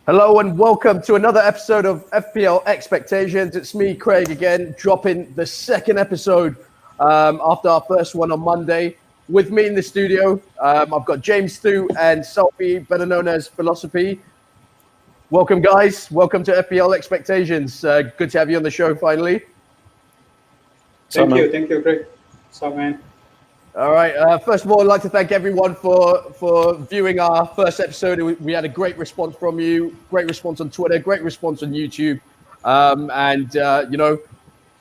Hello and welcome to another episode of FPL Expectations. It's me, Craig, again, dropping the second episode after our first one on Monday. With me in the studio, I've got James, Thoo, and Saufi, better known as Philosophy. Welcome, guys. Welcome to FPL Expectations. Good to have you on the show finally. Thank you, Craig. What's up, man? All right. First of all, I'd like to thank everyone for viewing our first episode. We had a great response from you, great response on Twitter, great response on YouTube.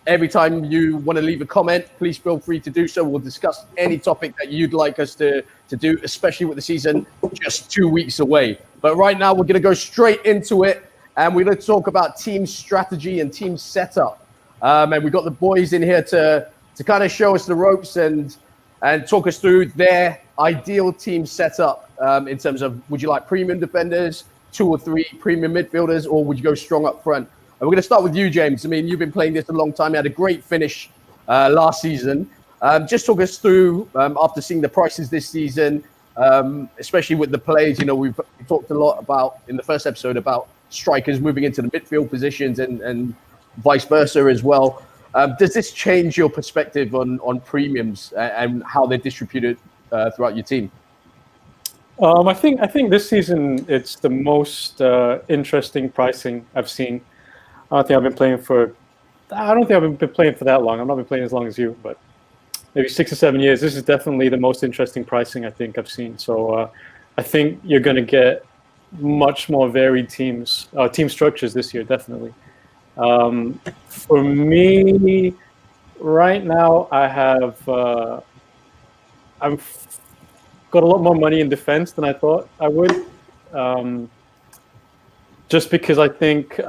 Every time you want to leave a comment, please feel free to do so. We'll discuss any topic that you'd like us to do, especially with the season just 2 weeks away. But right now, we're going to go straight into it, and we're going to talk about team strategy and team setup. And we've got the boys in here to kind of show us the ropes and talk us through their ideal team setup in terms of, would you like premium defenders, 2 or 3 premium midfielders, or would you go strong up front? And we're going to start with you, James. I mean, you've been playing this a long time. You had a great finish last season. Just talk us through, after seeing the prices this season, especially with the players. You know, we've talked a lot about, in the first episode, about strikers moving into the midfield positions and vice versa as well. Does this change your perspective on premiums and how they're distributed throughout your team? I think this season it's the most interesting pricing I've seen. I don't think I've been playing for that long. I've not been playing as long as you, but maybe 6 or 7 years. This is definitely the most interesting pricing I think I've seen. So I think you're going to get much more varied team structures this year, definitely. For me, right now, I've got a lot more money in defense than I thought I would. Just because I think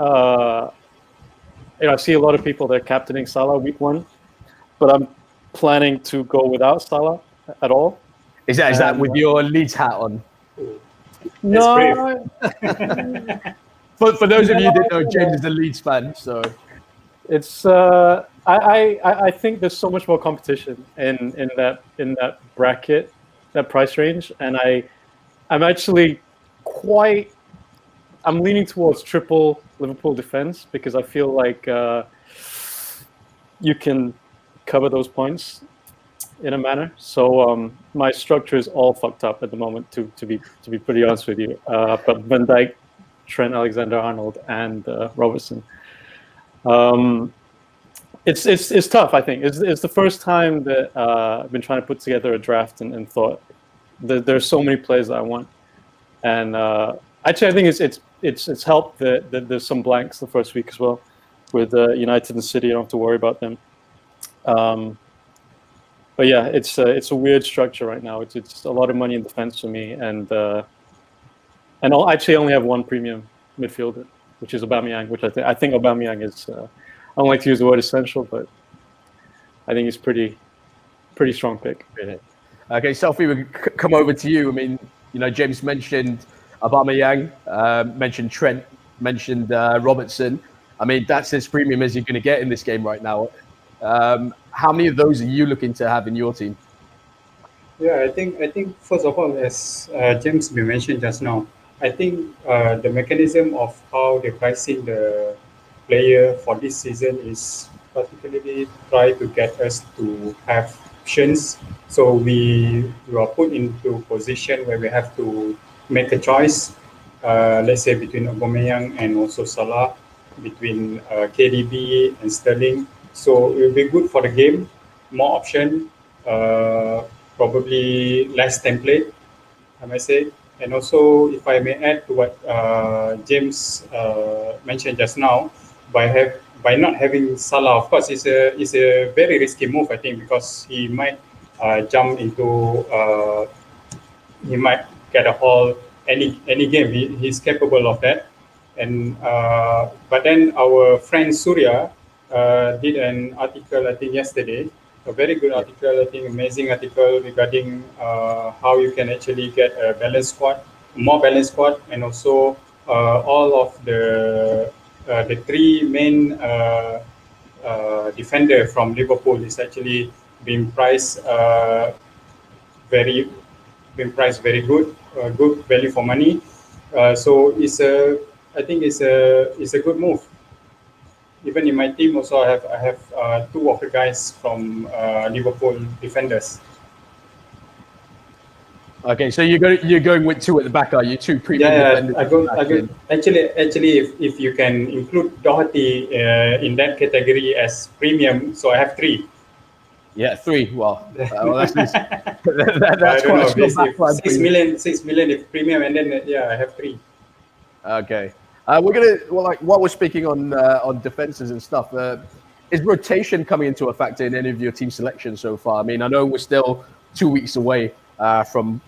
I see a lot of people that are captaining Salah week 1, but I'm planning to go without Salah at all. Is that with your Leeds hat on? No. For those of you that don't know, James is a Leeds fan, so it's I think there's so much more competition in that bracket, that price range, and I'm actually I'm leaning towards triple Liverpool defense because I feel like you can cover those points in a manner. So my structure is all fucked up at the moment, to be pretty honest with you. But Van Dijk, Trent Alexander-Arnold, and Robertson. It's tough. I think it's the first time that I've been trying to put together a draft and thought that there's so many players that I want, and actually I think it's helped that there's some blanks the first week as well with United and City. I don't have to worry about them. But yeah, it's a weird structure right now. It's a lot of money in defense for me, and I'll actually only have one premium midfielder, which is Aubameyang, which I think Aubameyang is. I don't like to use the word essential, but I think he's pretty strong pick. Okay, Saufi, we come over to you. I mean, James mentioned Aubameyang, mentioned Trent, mentioned Robertson. I mean, that's as premium as you're going to get in this game right now. How many of those are you looking to have in your team? Yeah, I think first of all, as James mentioned just now, I think the mechanism of how they're pricing the player for this season is particularly try to get us to have options. So we are put into a position where we have to make a choice, let's say between Aubameyang and also Salah, between KDB and Sterling. So it will be good for the game, more option, probably less template, I might say. And also, if I may add to what James mentioned just now, by not having Salah, of course, it's a very risky move, I think, because he might jump into, he might get a haul any game. He's capable of that. And but then our friend Surya did an article, I think yesterday, a very good article, I think amazing article regarding how you can actually get a balanced squad, more balanced squad, and also all of the 3 main defender from Liverpool is actually being priced very good, good value for money. So it's a I think it's a good move. Even in my team, also I have two of the guys from Liverpool defenders. Okay, so you're going with two at the back, are you? Two premium defenders. I go. Actually, if you can include Doherty in that category as premium, so I have three. Yeah, three. Well, that's I quite don't a know. strong If backline for you. 6 million if premium, and then I have three. Okay, we're gonna while we're speaking on defenses and stuff. Is rotation coming into a factor in any of your team selection so far? I mean, I know we're still 2 weeks away from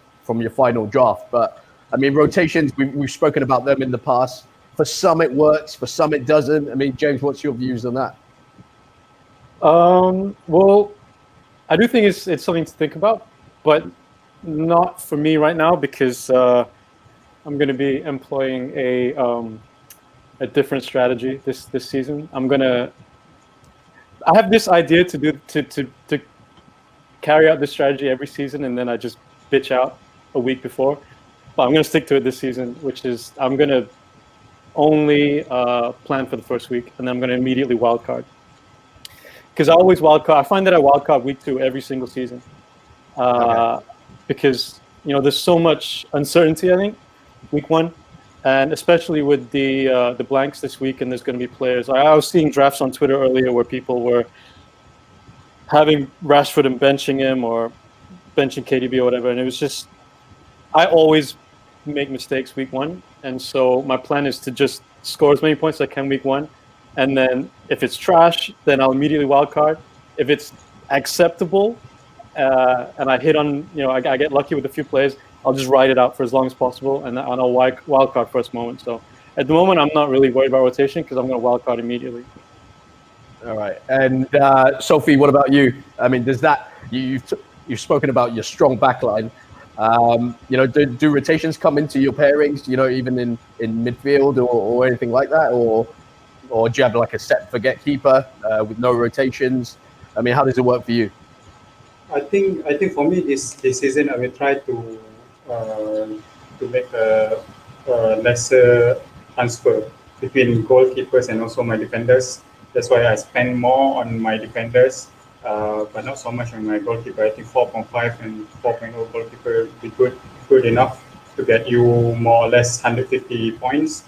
your final draft, but I mean, rotations. We've spoken about them in the past. For some, it works. For some, it doesn't. I mean, James, what's your views on that? Well, I do think it's something to think about, but not for me right now because I'm going to be employing a different strategy this season. I have this idea to carry out this strategy every season, and then I just bitch out a week before. But I'm going to stick to it this season, which is I'm going to only plan for the first week, and then I'm going to immediately wildcard. Because I always wildcard. I find that I wildcard week 2 every single season, because there's so much uncertainty. I think week 1, and especially with the blanks this week, and there's going to be players. I was seeing drafts on Twitter earlier where people were having Rashford and benching him or benching KDB or whatever, and it was just I always make mistakes week 1, and so my plan is to just score as many points as I can week 1. And then if it's trash, then I'll immediately wildcard. If it's acceptable and I hit on, I get lucky with a few plays, I'll just ride it out for as long as possible and I'll wildcard first moment. So at the moment, I'm not really worried about rotation because I'm going to wildcard immediately. All right. And Saufi, what about you? I mean, does that, you've spoken about your strong backline. Do rotations come into your pairings, even in midfield or anything like that? Or do you have like a set forget keeper with no rotations? I mean, how does it work for you? I think for me this season I will try to make a lesser transfer between goalkeepers and also my defenders. That's why I spend more on my defenders, but not so much on my goalkeeper. I think 4.5 and 4.0 goalkeeper would be good enough to get you more or less 150 points.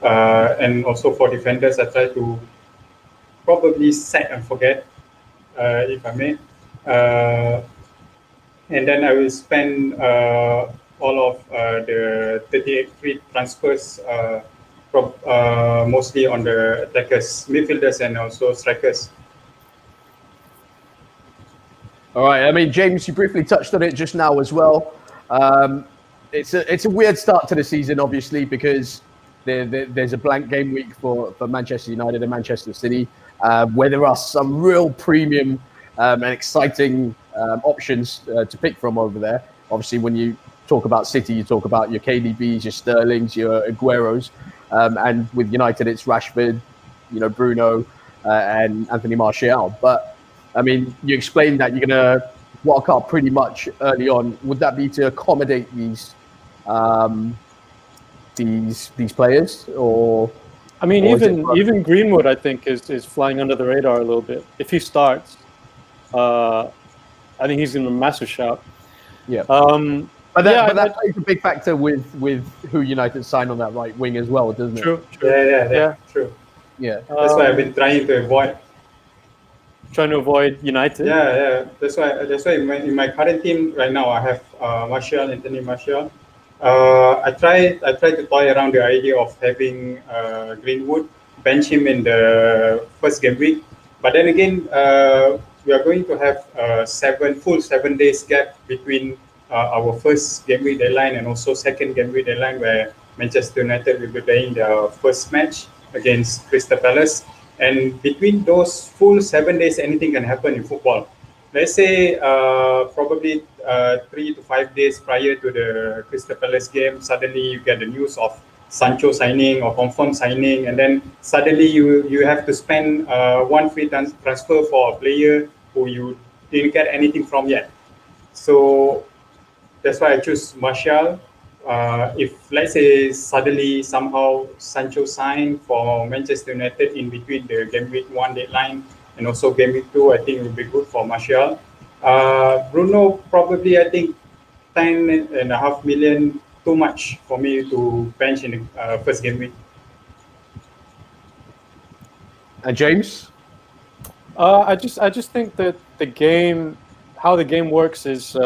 And also for defenders, I try to probably set and forget, if I may. And then I will spend all of the 38 free transfers mostly on the attackers, midfielders, and also strikers. All right. I mean, James, you briefly touched on it just now as well. It's a weird start to the season, obviously, because there's a blank game week for Manchester United and Manchester City, where there are some real premium and exciting options to pick from over there. Obviously, when you talk about City, you talk about your KDBs, your Sterlings, your Agueros, and with United, it's Rashford, Bruno, and Anthony Martial. But I mean, you explained that you're going to walk up pretty much early on. Would that be to accommodate these players, or I mean, even Greenwood, I think, is flying under the radar a little bit. If he starts, I think he's in a massive shout. Yeah. But that plays a big factor with who United signed on that right wing as well, doesn't it? True. Yeah, true. Yeah. That's why I've been trying to avoid. Trying to avoid United. Yeah. That's why in my current team right now I have Anthony Martial. I tried to toy around the idea of having Greenwood bench him in the first game week, but then again we are going to have 7 days gap between our first game week deadline and also second game week deadline, where Manchester United will be playing their first match against Crystal Palace. And between those full 7 days, anything can happen in football. Let's say probably 3 to 5 days prior to the Crystal Palace game, suddenly you get the news of Sancho signing or confirmed signing, and then suddenly you have to spend one free transfer for a player who you didn't get anything from yet. So that's why I choose Martial. if let's say suddenly somehow Sancho signed for Manchester United in between the game week 1 deadline and also game week 2, I think it would be good for Martial. Bruno probably, I think 10.5 million too much for me to bench in the first game week. And James? I just think that how the game works is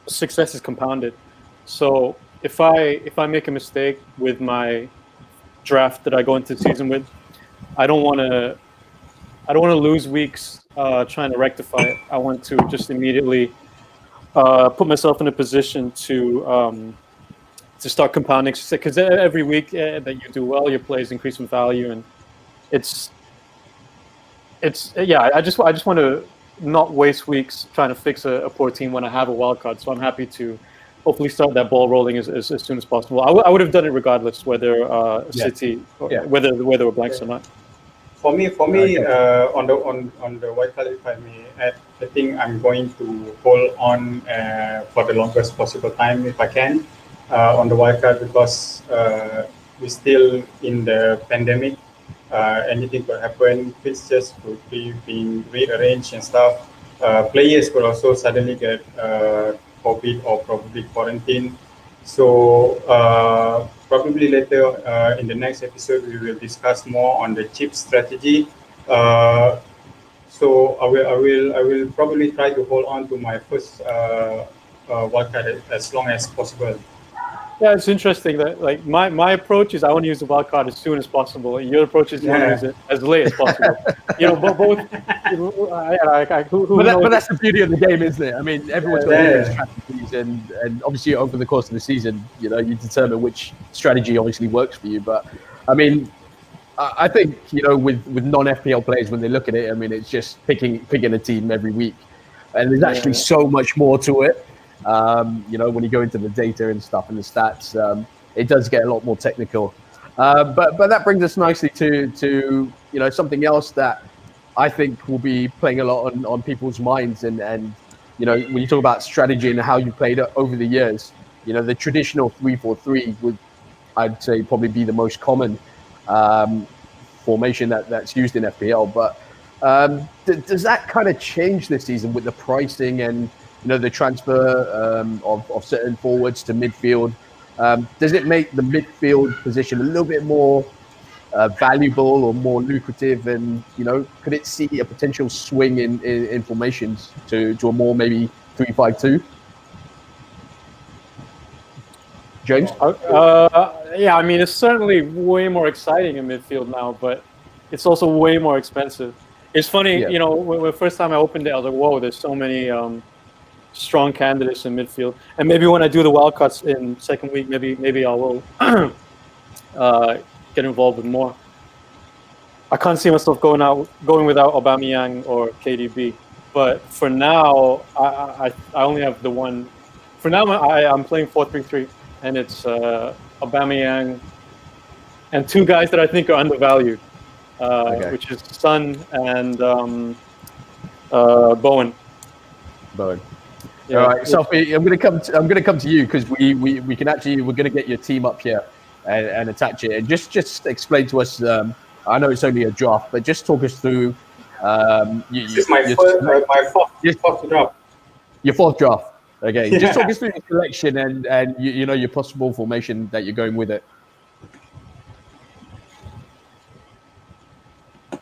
success is compounded. So if I make a mistake with my draft that I go into the season with, I don't want to lose weeks trying to rectify it. I want to just immediately put myself in a position to start compounding, because every week that you do well, your plays increase in value, and it's yeah. I just want to not waste weeks trying to fix a poor team when I have a wild card. So I'm happy to hopefully start that ball rolling as soon as possible. I would have done it regardless whether City or whether were blanks or not. For me, on the white card, if I may add, I think I'm going to hold on for the longest possible time if I can on the wild card, because we're still in the pandemic. Anything could happen. Fixtures could be being rearranged and stuff. Players could also suddenly get COVID or probably quarantine. So probably later in the next episode, we will discuss more on the chip strategy. So I will probably try to hold on to my first wildcard as long as possible. Yeah, it's interesting that like my approach is I want to use the wild card as soon as possible. Your approach is you want to use it as late as possible. But both. But that's the beauty of the game, isn't it? I mean, everyone's got different strategies, and obviously over the course of the season, you determine which strategy obviously works for you. But I mean, I think with non-FPL players, when they look at it, I mean, it's just picking a team every week, and there's actually so much more to it. When you go into the data and stuff and the stats, it does get a lot more technical. But that brings us nicely to something else that I think will be playing a lot on people's minds. And when you talk about strategy and how you played it over the years, the traditional 3-4-3 would, I'd say, probably be the most common formation that's used in FPL. But does that kind of change this season with the pricing and the transfer of certain forwards to midfield? Does it make the midfield position a little bit more valuable or more lucrative? And could it see a potential swing in formations to a more maybe 3-5-2? James? Yeah, I mean, it's certainly way more exciting in midfield now, but it's also way more expensive. It's funny, when the first time I opened it, I was like, whoa, there's so many strong candidates in midfield. And maybe when I do the wild cuts in second week, maybe I will get involved with more. I can't see myself going without Aubameyang or KDB. But for now, I only have the one. For now, I'm playing 4-3-3, and it's Aubameyang and two guys that I think are undervalued, which is Son and Bowen. Yeah. All right, Saufi, I'm gonna come to you because we can actually, we're gonna get your team up here and attach it, and just explain to us. I know it's only a draft, but just talk us through. This is my fourth draft. Your fourth draft. Okay, just talk us through your selection and your possible formation that you're going with it.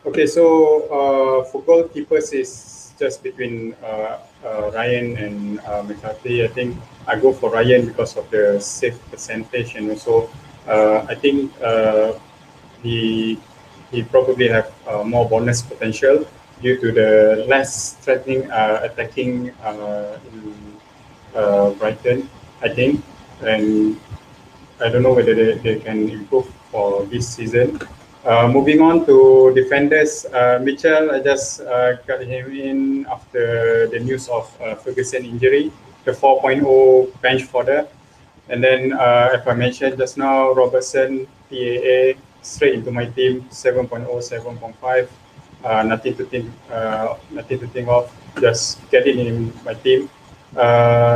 Okay, so for goalkeepers is just between Ryan and McCarthy. I think I go for Ryan because of the save percentage, and also I think he probably have more bonus potential due to the less threatening attacking in Brighton, I think, and I don't know whether they can improve for this season. Moving on to defenders, Mitchell, I just got him in after the news of Ferguson injury, the 4.0 bench fodder. And then, as I mentioned just now, Robertson, PAA, straight into my team, 7.0, 7.5. Nothing to think of, just get it in my team.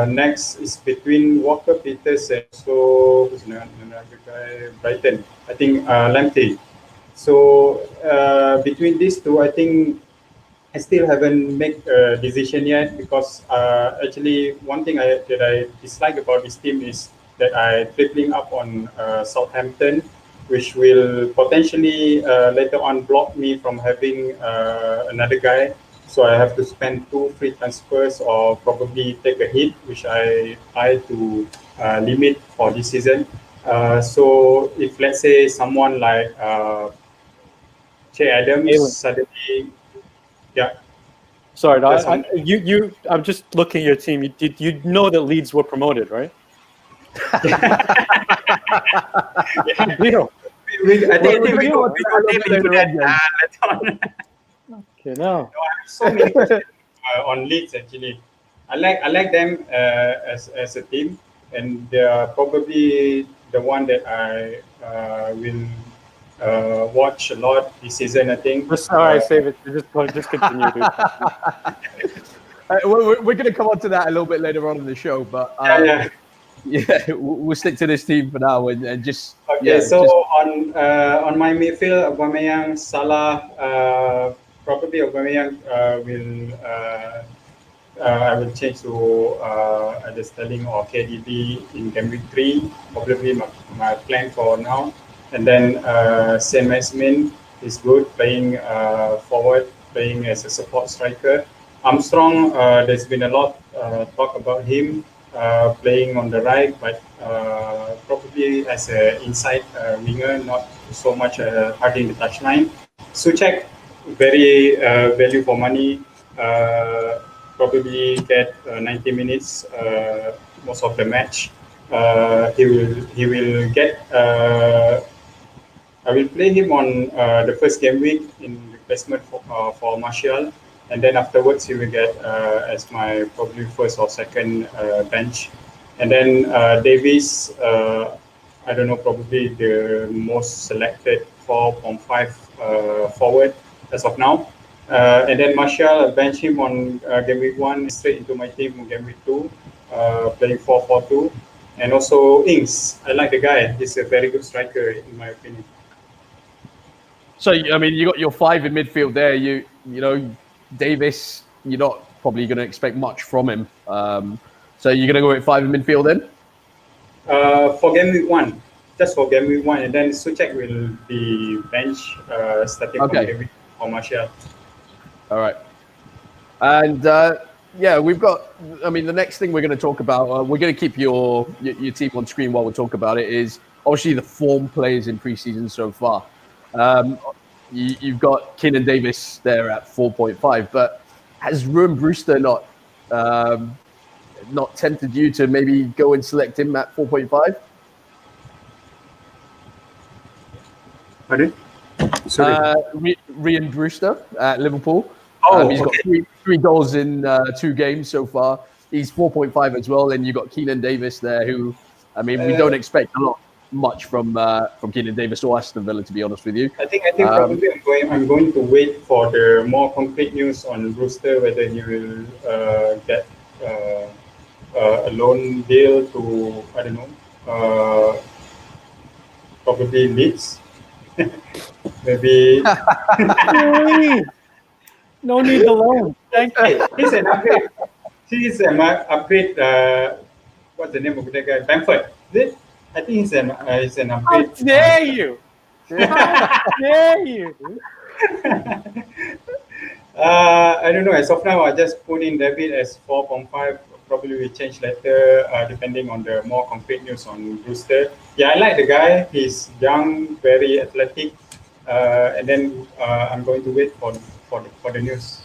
Next is between Walker Peters and so who's another guy, Brighton. I think Lamptey. So between these two, I think I still haven't made a decision yet because actually one thing that I dislike about this team is that I tripling up on Southampton, which will potentially later on block me from having another guy. So I have to spend two free transfers or probably take a hit, which I try to limit for this season. So if let's say someone like Che Adams Haaland. suddenly, yeah, Sorry, that's one. I'm just looking at your team. You know that Leeds were promoted, right? Deal. I think we go go deep into that later on. Okay, now. I have so many questions on Leeds actually. I like them as a team, and they are probably the one that I will watch a lot this season. I think. All right, save it. Just continue, dude. We're going to come on to that a little bit later on in the show, but we'll stick to this team for now and just okay. So on my midfield, Aubameyang, Salah, probably Aubameyang will. I will change to either Sterling or KDB in game week 3, probably my plan for now. And then Saint Maximin is good, playing forward, playing as a support striker. Armstrong, there's been a lot talk about him playing on the right, but probably as an inside winger, not so much hugging the touchline. Suchek, very value for money. Probably get 90 minutes most of the match. He will get. I will play him on the first game week in replacement for Martial, and then afterwards he will get as my probably first or second bench, and then Davies. I don't know, probably the most selected 4.5 forward as of now. And then Martial, I bench him on game week 1, straight into my team on game week 2, playing 4-4-2. And also Ings, I like the guy. He's a very good striker in my opinion. So I mean, you got your 5 in midfield there. You know, Davis. You're not probably going to expect much from him. So you're going to go with 5 in midfield then? For game week 1, just for game week 1, and then Suchek will be bench starting from game week for Martial. All right. And we've got. I mean, the next thing we're going to talk about. We're going to keep your team on screen while we talk about it. Is obviously the form players in preseason so far. You've got Keenan Davis there at 4.5, but has Ruben Brewster not tempted you to maybe go and select him at 4.5? Pardon? Sorry. Ryan Brewster at Liverpool. He's okay. got three goals in 2 games so far. He's 4.5 as well. And you've got Keenan Davis there, who, I mean, we don't expect much from Keenan Davis or Aston Villa, to be honest with you. I think probably I'm going to wait for the more concrete news on Brewster, whether he will get a loan deal to, I don't know, probably Leeds. Maybe. No need the loan. Thank you. He's an upgrade. He's an upgrade. What's the name of that guy? Bamford. Is it? I think he's an upgrade. How dare you? How dare you? I don't know. As of now, I just put in David as 4.5. Probably will change later, depending on the more concrete news on Brewster. Yeah, I like the guy. He's young, very athletic, and then I'm going to wait for the news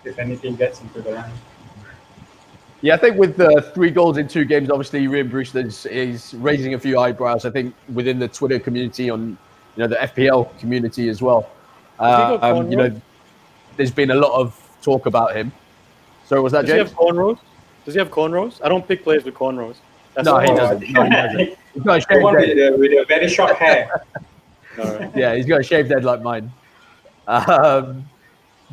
if anything gets into the line. Yeah, I think with the 3 goals in 2 games, obviously Ryan Brewster is raising a few eyebrows. I think within the Twitter community, on the FPL community as well. There's been a lot of talk about him. So was that James? Does he have cornrows? Does he have cornrows? I don't pick players with cornrows. No, he doesn't. He's got a shaved head. With a very short hair. Yeah, he's got a shaved head like mine.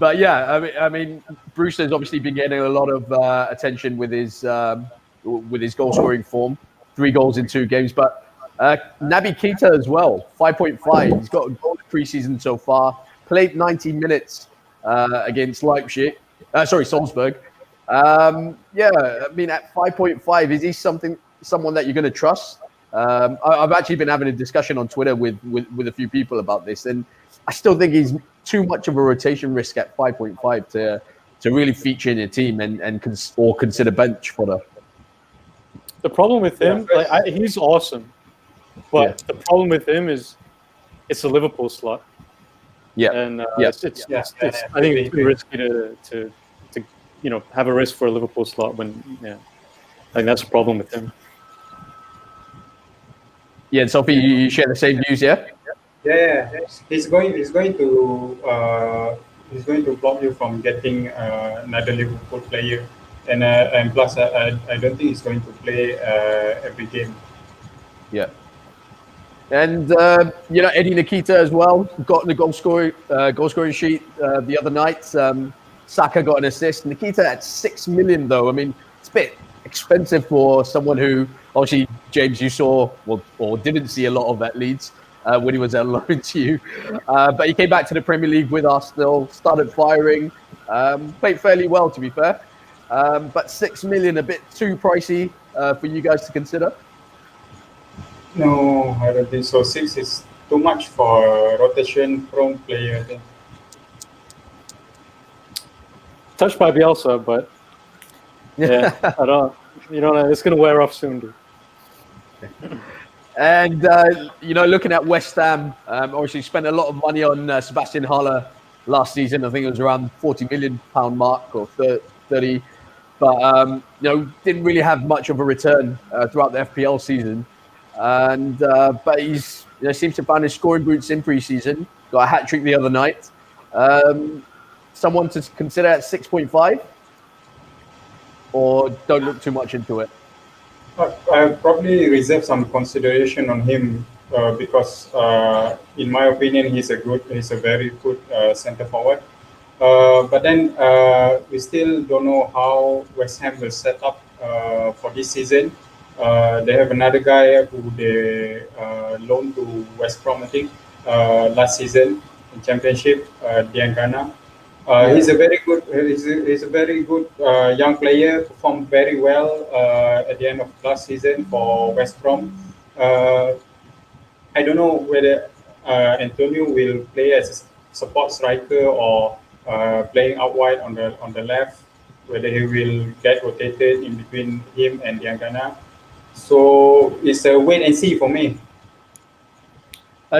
But yeah, I mean, Brewster's obviously been getting a lot of attention with his goal scoring form. 3 goals in 2 games, but Naby Keita as well, 5.5. He's got a goal in preseason so far. Played 90 minutes against Leipzig. Salzburg. Yeah, I mean, at 5.5, is he someone that you're going to trust? I've actually been having a discussion on Twitter with a few people about this, and I still think he's too much of a rotation risk at 5.5 to really feature in your team or consider bench fodder. The problem with him, he's awesome, but the problem with him is it's a Liverpool slot. Yeah, and it's I think it's too risky to have a risk for a Liverpool slot when I think that's a problem with him. Yeah, and Saufi, you share the same views, yeah? Yeah. He's going to block you from getting another Liverpool player, and plus I don't think he's going to play every game. Yeah. And Eddie Nikita as well got in the goal scoring sheet the other night. Saka got an assist. Nikita at 6 million though. I mean, it's a bit expensive for someone who obviously, James, you saw or didn't see a lot of at Leeds when he was at loan to you. But he came back to the Premier League with Arsenal, started firing, played fairly well to be fair. But 6 million, a bit too pricey for you guys to consider. No, I don't think so. 6 is too much for a rotation-prone player, I think. Touched by Bielsa, but yeah, I don't. It's going to wear off soon, dude. And looking at West Ham, obviously spent a lot of money on Sebastian Haller last season. I think it was around £40 million mark or 30, but didn't really have much of a return throughout the FPL season. And but he's seems to find his scoring boots in pre-season. Got a hat trick the other night. Someone to consider at 6.5, or don't look too much into it. I'll probably reserve some consideration on him because, in my opinion, he's a very good centre forward. But then we still don't know how West Ham will set up for this season. They have another guy who they loaned to West Brom, I think, last season in Championship, Diangana. He's a very good. He's a very good young player. Performed very well at the end of last season for West Brom. I don't know whether Antonio will play as a support striker or playing out wide on the left. Whether he will get rotated in between him and Diangana. So it's a wait and see for me.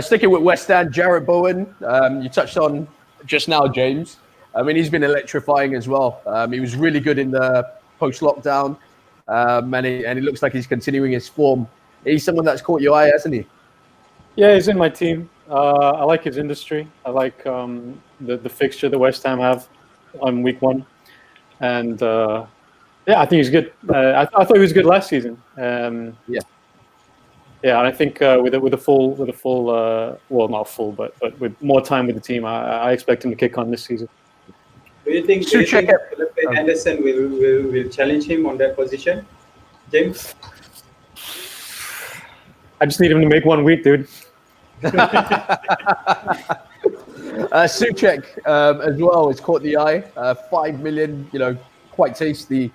Sticking with West Ham, Jarrett Bowen, you touched on just now, James. I mean, he's been electrifying as well. He was really good in the post-lockdown, and it looks like he's continuing his form. He's someone that's caught your eye, hasn't he? Yeah, he's in my team. I like his industry. I like the fixture that West Ham have on week 1, and I think he's good. I thought he was good last season. Yeah, and I think with a full, well, not full, but with more time with the team, I expect him to kick on this season. Do you think Felipe Anderson will challenge him on that position, James? I just need him to make 1 week, dude. Souček as well has caught the eye. 5 million, quite tasty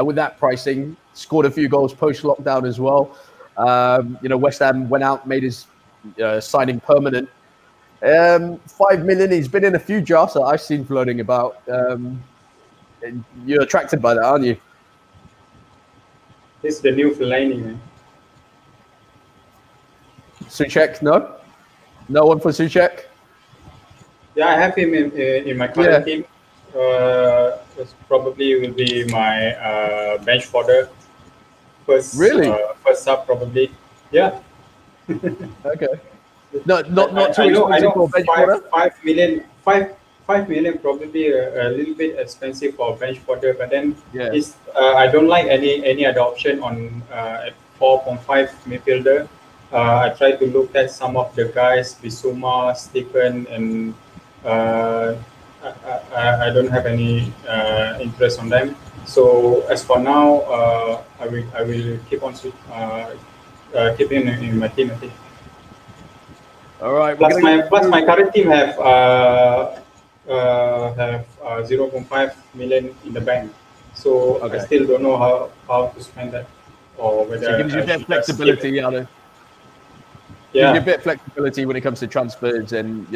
with that pricing. Scored a few goals post-lockdown as well. West Ham went out, made his signing permanent. 5 million. He's been in a few drafts that I've seen floating about. You're attracted by that, aren't you? It's the new Fellaini, man. Souček, no one for Souček. Yeah, I have him in my current team. This probably will be my bench fodder. First sub probably. Yeah. Okay. Not too expensive for bench fodder. 5 million probably a little bit expensive for bench fodder, but then I don't like any other option on at 4.5 midfielder. I try to look at some of the guys, Bissouma, Stephen, and I don't have any interest on them. So as for now, I will keep on keeping in my team. I think. All right. Plus my current team have 0.5 million in the bank. So I still don't know how to spend that, or whether so it gives you a bit of flexibility, gives you a bit of flexibility when it comes to transfers, and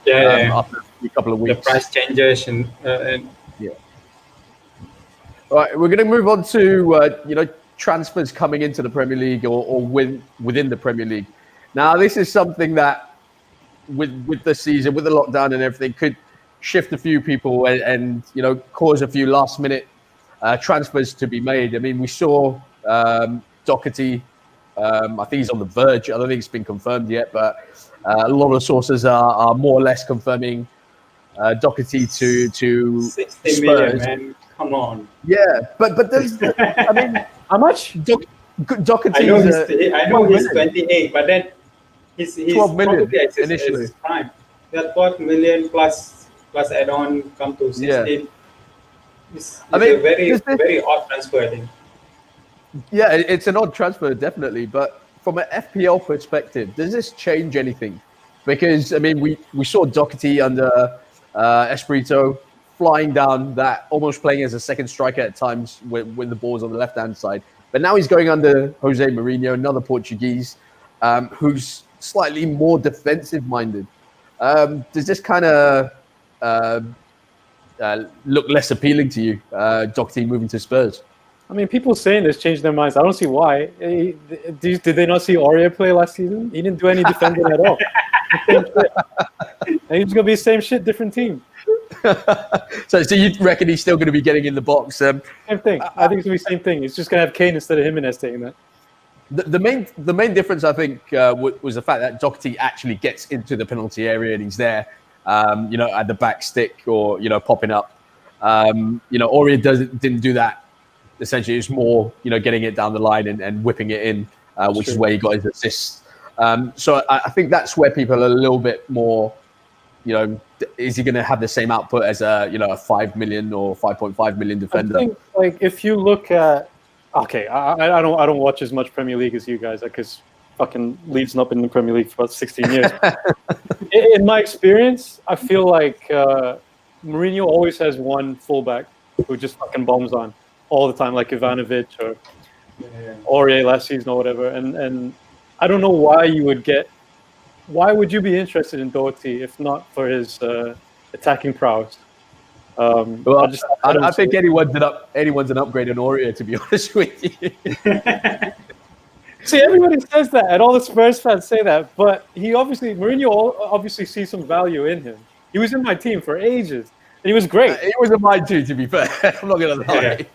after a couple of weeks, the price changes and yeah. All right, we're going to move on to transfers coming into the Premier League or within the Premier League. Now, this is something that with the season, with the lockdown and everything, could shift a few people and cause a few last minute transfers to be made. I mean, we saw Doherty. I think he's on the verge. I don't think it's been confirmed yet, but a lot of sources are more or less confirming Doherty to 60 Spurs. million, man. Come on. Yeah, but there's, I mean, how much Doherty? I know he's 28, but then he's 12 million initially. His prime. Yeah, 12 million plus add-on come to 16. Yeah. It's a very odd transfer, I think. Yeah, it's an odd transfer, definitely. But from an FPL perspective, does this change anything? Because, I mean, we saw Doherty under Espirito flying down that, almost playing as a second striker at times when the ball's on the left-hand side. But now he's going under Jose Mourinho, another Portuguese, who's slightly more defensive-minded. Does this kind of look less appealing to you, Doherty moving to Spurs? I mean, people saying this changed their minds. I don't see why. Did they not see Aurier play last season? He didn't do any defending at all. And he's going to be the same shit, different team. So you reckon he's still going to be getting in the box? Same thing. I think it's going to be the same thing. It's just going to have Kane instead of Jimenez taking that. The main difference, I think, was the fact that Doherty actually gets into the penalty area and he's there, at the back stick or popping up. Aurier didn't do that. Essentially, it's more getting it down the line and whipping it in, which is where he got his assists. So I think that's where people are a little bit more. Is he going to have the same output as a 5 million or 5.5 million defender? I think, like, if you look at, I don't watch as much Premier League as you guys, because fucking Leeds not been in the Premier League for about 16 years. In my experience, I feel like Mourinho always has one fullback who just fucking bombs on all the time, like Ivanovic or Aurier last season or whatever. And I don't know why would you be interested in Doherty if not for his attacking prowess? I think anyone's an upgrade on Aurier, to be honest with you. See, everybody says that, and all the Spurs fans say that, but Mourinho obviously sees some value in him. He was in my team for ages, and he was great. He was in mine too, to be fair. I'm not going to lie.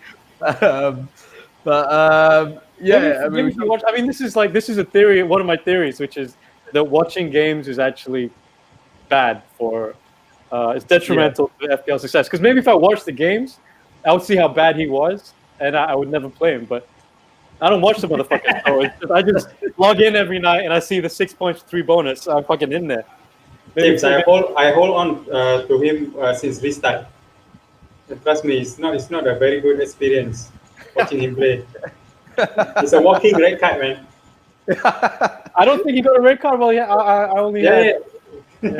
This is a theory. One of my theories, which is that watching games is actually bad for. It's detrimental to the FPL success. Because maybe if I watched the games, I would see how bad he was, and I would never play him. But I don't watch the motherfucker. So I just log in every night and I see the 6.3 bonus. I'm fucking in there. James, I hold on to him since restart. And trust me, it's not a very good experience watching him play. It's a walking red card, man. I don't think he got a red card. Well, yeah, I only had. He's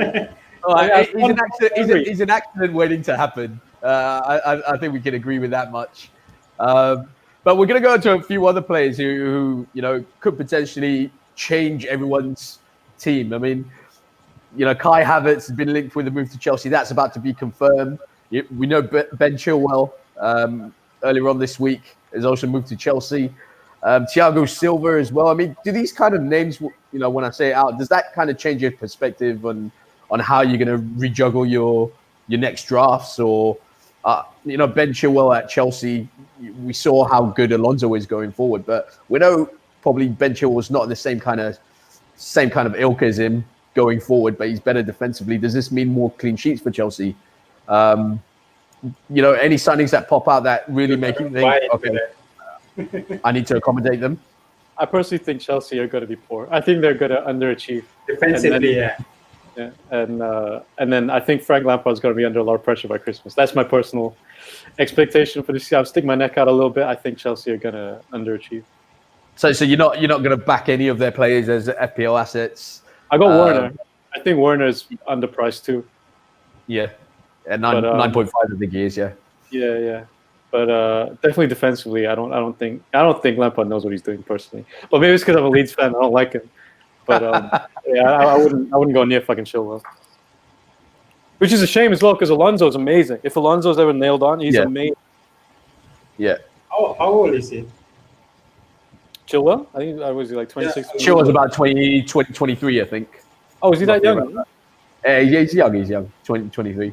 an accident waiting to happen. I think we can agree with that much. But we're going to go into a few other players who could potentially change everyone's team. I mean, Kai Havertz has been linked with a move to Chelsea. That's about to be confirmed. We know Ben Chilwell earlier on this week has also moved to Chelsea. Thiago Silva as well. I mean, do these kind of names, when I say it out, does that kind of change your perspective on how you're going to rejuggle your next drafts? Or, Ben Chilwell at Chelsea, we saw how good Alonso is going forward, but we know probably Ben Chilwell's not in the same kind of ilk as him going forward, but he's better defensively. Does this mean more clean sheets for Chelsea? Any signings that pop out that really make you think, okay, I need to accommodate them? I personally think Chelsea are going to be poor. I think they're going to underachieve defensively. Yeah, and then I think Frank Lampard's going to be under a lot of pressure by Christmas. That's my personal expectation for this year. I'll stick my neck out a little bit. I think Chelsea are going to underachieve. So you're not going to back any of their players as FPL assets. I got Werner. I think Werner's underpriced too. Yeah, at 9.5 I think he is. Yeah. Yeah. But definitely defensively, I don't think Lampard knows what he's doing personally. But maybe it's because I'm a Leeds fan. I don't like him. But yeah, I wouldn't go near fucking Chilwell. Which is a shame as well because Alonso's amazing. If Alonso's ever nailed on, he's amazing. Yeah. How old is he? Chilwell? I think was he like 26? Yeah. Chilwell's about 23, I think. Oh, is he that young? Yeah, he's young. 23.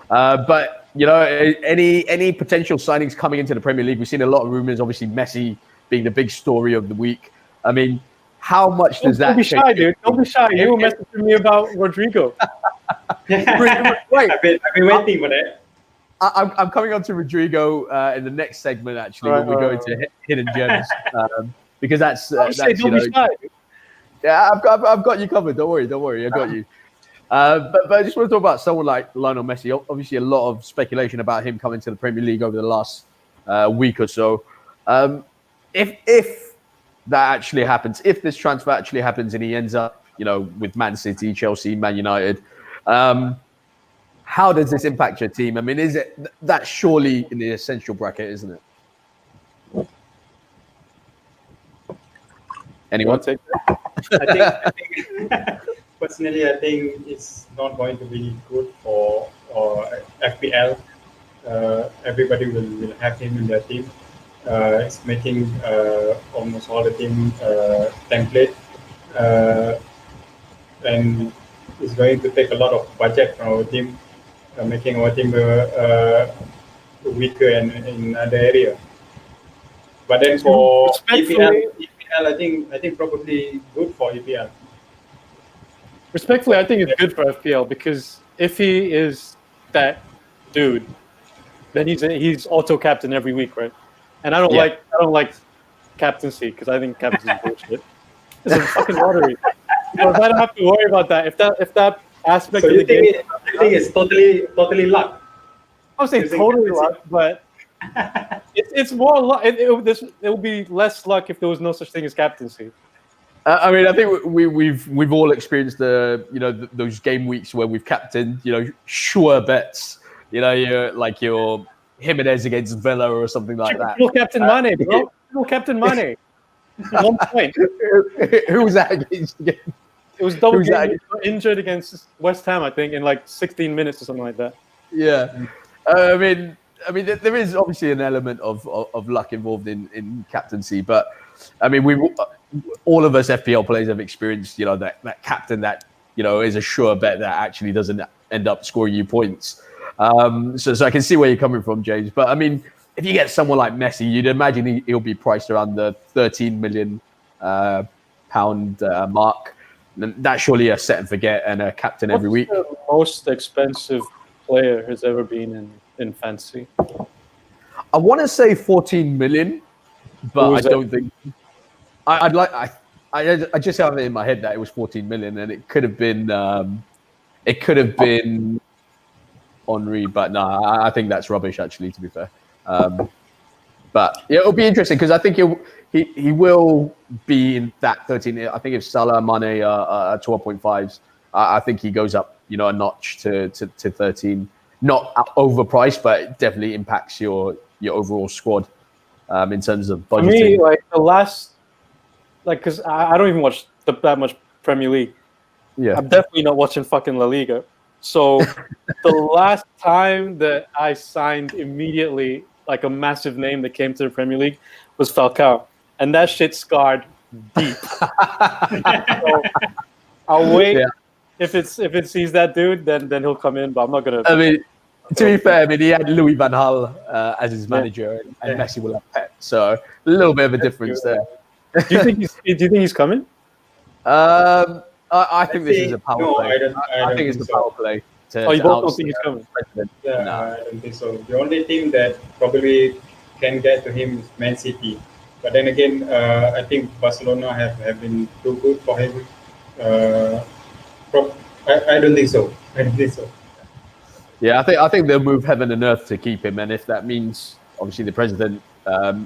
But any potential signings coming into the Premier League, we've seen a lot of rumors. Obviously, Messi being the big story of the week. I mean, how much does that? Don't be shy, dude. Don't be shy. You were messaging me about Rodrigo. Wait, I've been waiting for that. I'm coming on to Rodrigo in the next segment. Actually, when we go into hidden gems, because that's don't be shy. Yeah, I've got you covered. Don't worry. I got you. But I just want to talk about someone like Lionel Messi. Obviously, a lot of speculation about him coming to the Premier League over the last week or so. If that actually happens, if this transfer actually happens and he ends up, with Man City, Chelsea, Man United, how does this impact your team? I mean, is it that's surely in the essential bracket, isn't it? Anyone take that? I think personally, I think it's not going to be good for FPL. Everybody will have him in their team. It's making almost all the team template, and it's going to take a lot of budget from our team, making our team weaker in other area. But then for EPL, I think probably good for EPL. Respectfully, I think it's good for FPL because if he is that dude, then he's auto captain every week, right? And I don't like captaincy because I think captaincy is bullshit. It's a fucking lottery. So if I don't have to worry about that, if that aspect so of the game, you think it's totally luck? I would say totally luck, but it's more luck. It will be less luck if there was no such thing as captaincy. I mean, I think we've all experienced those game weeks where we've captained, sure bets. You're like your Jimenez against Villa or something like that. Captain Mane, bro. Captain Mane. 1 point. Who was that against again? It was double game. He got injured against West Ham, I think, in like 16 minutes or something like that. Yeah. I mean, there is obviously an element of luck involved in captaincy, but I mean, all of us FPL players have experienced, that captain that, is a sure bet that actually doesn't end up scoring you points. So I can see where you're coming from, James. But I mean, if you get someone like Messi, you'd imagine he'll be priced around the 13 million pound mark. And that's surely a set and forget and a captain every week. What's the most expensive player has ever been in fantasy? I want to say 14 million, but I don't think. I just have it in my head that it was 14 million, and it could have been Henry, but no, I think that's rubbish. Actually, to be fair, but yeah, it'll be interesting because I think he will be in that 13. I think if Salah, Mane are 12.5s, I think he goes up, a notch to 13. Not overpriced, but it definitely impacts your overall squad in terms of budgeting. For me, like the last, because I don't even watch that much Premier League. Yeah, I'm definitely not watching fucking La Liga. So the last time that I signed immediately, like a massive name that came to the Premier League, was Falcao, and that shit scarred deep. So I'll wait. Yeah. If he's that dude, then he'll come in. But I'm not gonna. I mean, to be fair, he had Louis van Gaal as his manager, and Messi will have Pep. So a little bit of a difference there. Do you think he's coming? I think this is a power play. I think it's a power play. You both don't think he's coming? Yeah, no. I don't think so. The only team that probably can get to him is Man City. But then again, I think Barcelona have been too good for him. I don't think so. I don't think so. Yeah, I think they'll move heaven and earth to keep him, and if that means obviously the president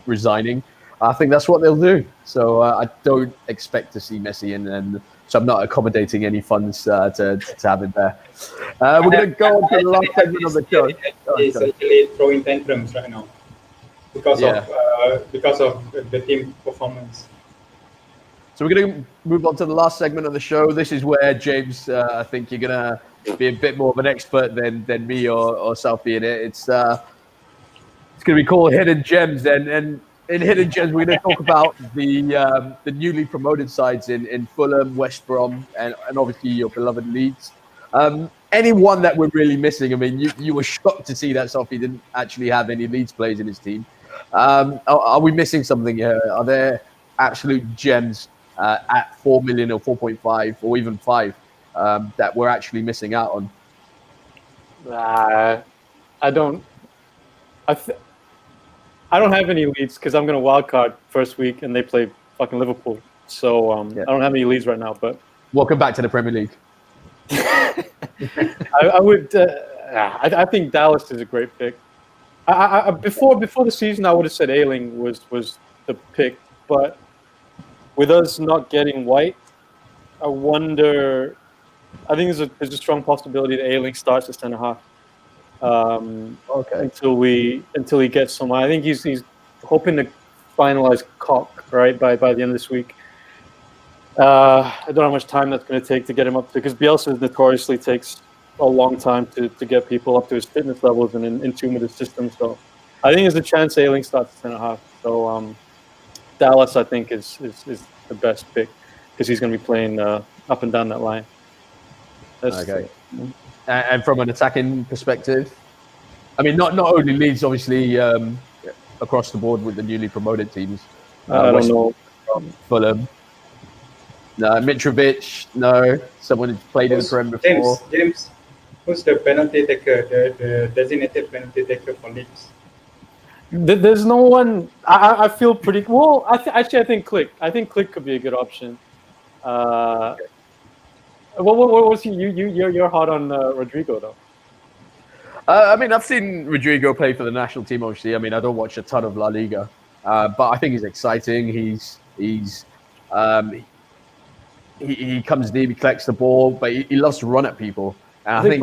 resigning, I think that's what they'll do. So I don't expect to see Messi in, and so I'm not accommodating any funds to have him there. We're going to go on to the last segment of the show. He's actually throwing tantrums right now because of the team performance. So we're going to move on to the last segment of the show. This is where, James, I think you're going to be a bit more of an expert than me or Saufi in it. It's going to be called Hidden Gems. And in Hidden Gems, we're going to talk about the newly promoted sides in Fulham, West Brom, and obviously your beloved Leeds. Anyone that we're really missing? I mean, you were shocked to see that Saufi didn't actually have any Leeds players in his team. Are we missing something here? Are there absolute gems at 4 million or 4.5 or even 5 that we're actually missing out on? I don't have any Leeds because I'm going to wildcard first week and they play fucking Liverpool. So I don't have any Leeds right now. But welcome back to the Premier League. I would. I think Dallas is a great pick. Before the season, I would have said Ayling was the pick, but with us not getting White, I wonder. I think there's a strong possibility that Ayling starts at centre half. Until he gets someone. I think he's hoping to finalize Cock right by the end of this week. I don't know how much time that's going to take to get him up to, because Bielsa notoriously takes a long time to get people up to his fitness levels and in tune with his system. So I think there's a chance Ayling starts at centre half. So Dallas, I think, is the best pick because he's going to be playing up and down that line. And from an attacking perspective, I mean, not only Leeds, obviously, across the board with the newly promoted teams. I don't know. Fulham. No, Mitrovic. No, someone who's played in the Prem before. James, who's the penalty taker, the designated penalty taker for Leeds? There's no one. I feel pretty well. I think Click. I think Click could be a good option. What was he? You're hot on Rodrigo though. I mean, I've seen Rodrigo play for the national team. Obviously, I mean, I don't watch a ton of La Liga, but I think he's exciting. He comes deep, he collects the ball, but he loves to run at people. And I think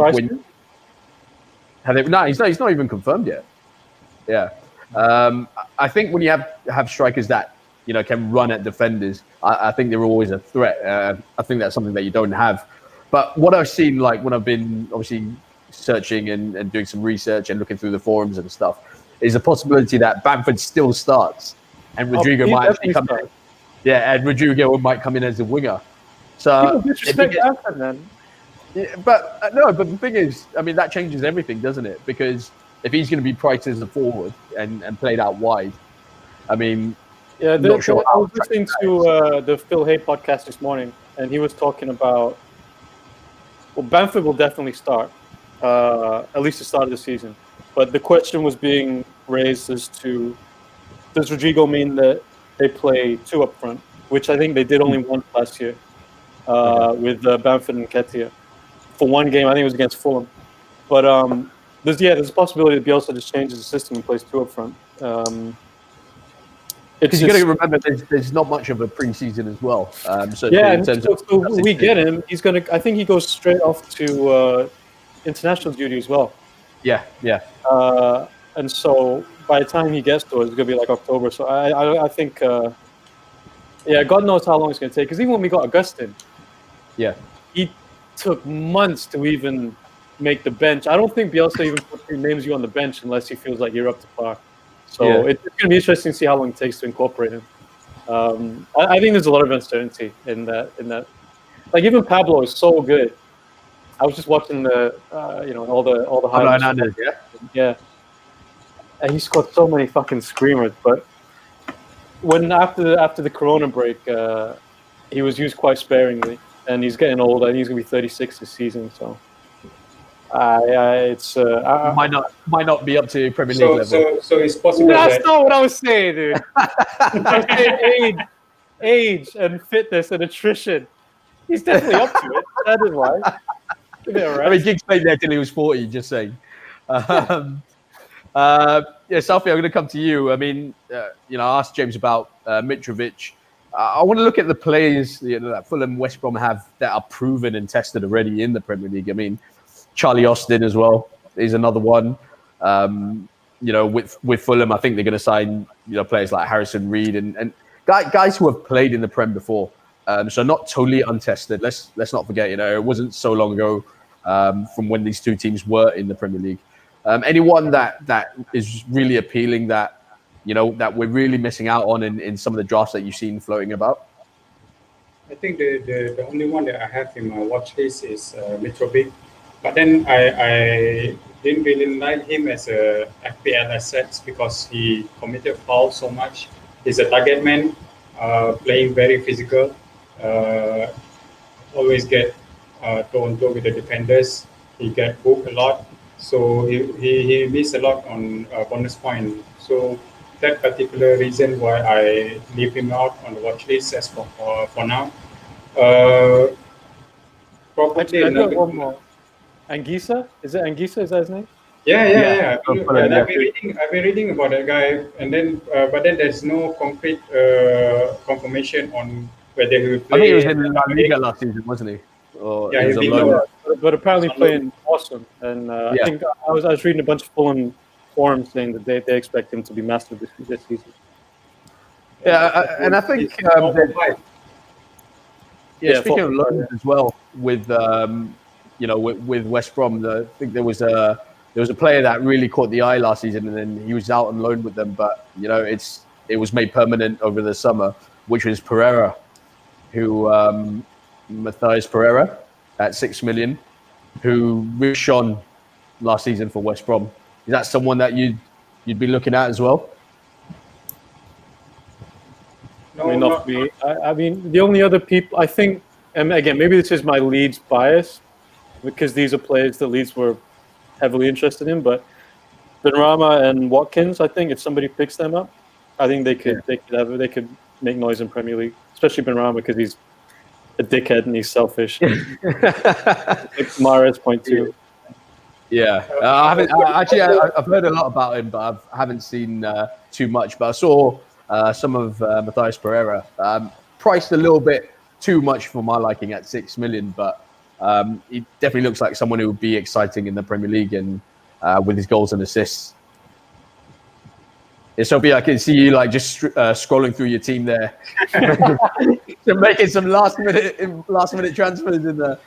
he's not even confirmed yet. Yeah, I think when you have strikers that can run at defenders, I think they're always a threat. I think that's something that you don't have. But what I've seen, like when I've been obviously searching and doing some research and looking through the forums and stuff, is a possibility that Bamford still starts and Rodrigo might actually come in. Yeah, and Rodrigo might come in as a winger. So disrespect Bamford, then. Yeah, but the thing is, I mean, that changes everything, doesn't it? Because if he's going to be priced as a forward and played out wide, I mean, I was listening to the Phil Hay podcast this morning, and he was talking about, Bamford will definitely start, at least the start of the season. But the question was being raised as to, does Rodrigo mean that they play 2 up front, which I think they did only once last year with Bamford and Nketiah. For one game, I think it was against Fulham. But there's a possibility that Bielsa just changes the system and plays 2 up front. Because you got to remember, there's not much of a preseason as well. So we get him. He's gonna. I think he goes straight off to international duty as well. Yeah. And so by the time he gets to it, it's gonna be like October. So I think, God knows how long it's gonna take. Because even when we got Augustin, he took months to even make the bench. I don't think Bielsa even names you on the bench unless he feels like you're up to par. So it's going to be interesting to see how long it takes to incorporate him. I think there's a lot of uncertainty in that. Like even Pablo is so good. I was just watching the all the highlights. Yeah. And he scored so many fucking screamers. But when after the Corona break, he was used quite sparingly, and he's getting old. I think he's going to be 36 this season. So. Might not be up to Premier League level. So it's possible. That's not what I was saying, dude. I was saying age and fitness and attrition. He's definitely up to it. That is why. I mean, Giggs played there till he was 40. Just saying. Yeah, Saufi, I'm going to come to you. I mean, I asked James about Mitrovic. I want to look at the players that Fulham, West Brom have that are proven and tested already in the Premier League. I mean, Charlie Austin as well is another one. With Fulham, I think they're going to sign players like Harrison Reed and guys who have played in the Prem before. So not totally untested. Let's not forget, it wasn't so long ago from when these two teams were in the Premier League. Anyone that is really appealing that that we're really missing out on in some of the drafts that you've seen floating about? I think the only one that I have in my watch list is Mitrovic, but then I didn't really like him as a FPL asset because he committed fouls so much. He's a target man, playing very physical, always get thrown with the defenders. He get booked a lot, so he missed a lot on bonus point. So that particular reason why I leave him out on the watch list as for now. Actually, I got one more. Anguissa? Is it Anguissa? Is that his name? Yeah. I've been reading about that guy, and then but then there's no concrete confirmation on whether he will play. I think he was in La Liga last season, wasn't he? Or yeah, he was alone. But apparently playing awesome. And I think I was reading a bunch of Fulham forums saying that they expect him to be massive this season. Yeah, and I think speaking of loans as well, with with West Brom, I think there was a player that really caught the eye last season, and then he was out on loan with them. But it was made permanent over the summer, which was Pereira, who Matthias Pereira at 6 million, who really shone last season for West Brom. Is that someone that you'd be looking at as well? No, not for me. I mean, the only other people, I think, and again, maybe this is my Leeds bias, because these are players that Leeds were heavily interested in, but Benrahma and Watkins, I think if somebody picks them up, I think they could make noise in Premier League, especially Benrahma because he's a dickhead and he's selfish. Like Mahrez point too. Yeah, I've heard a lot about him, but I haven't seen too much. But I saw some of Matthias Pereira, priced a little bit too much for my liking at 6 million, but he definitely looks like someone who would be exciting in the Premier League and with his goals and assists. Yeah, Sophie, I can see you like just scrolling through your team there, making some last minute transfers in there.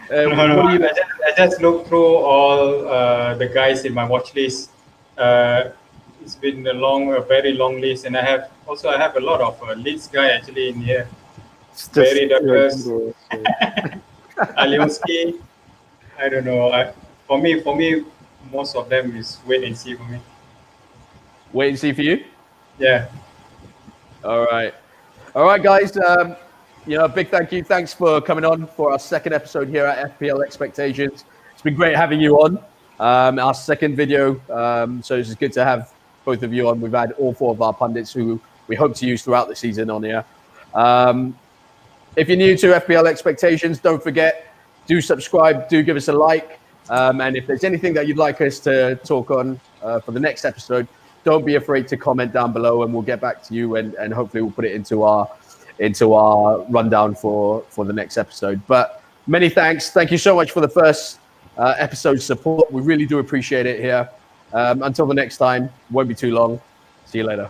No. I just looked through all the guys in my watch list. It's been a very long list, and I have a lot of Leeds guy actually in here. Barry Douglas, Alionski. I don't know. For me, most of them is wait and see for me. Wait and see for you? Yeah. All right, guys. Big thank you. Thanks for coming on for our second episode here at FPL Expectations. It's been great having you on. Our second video. So it's good to have both of you on. We've had all four of our pundits who we hope to use throughout the season on here. If you're new to FPL Expectations, don't forget, do subscribe, do give us a like. And if there's anything that you'd like us to talk on for the next episode, don't be afraid to comment down below and we'll get back to you and hopefully we'll put it into our rundown for the next episode. But many thanks. Thank you so much for the first episode support. We really do appreciate it here. Until the next time, won't be too long. See you later.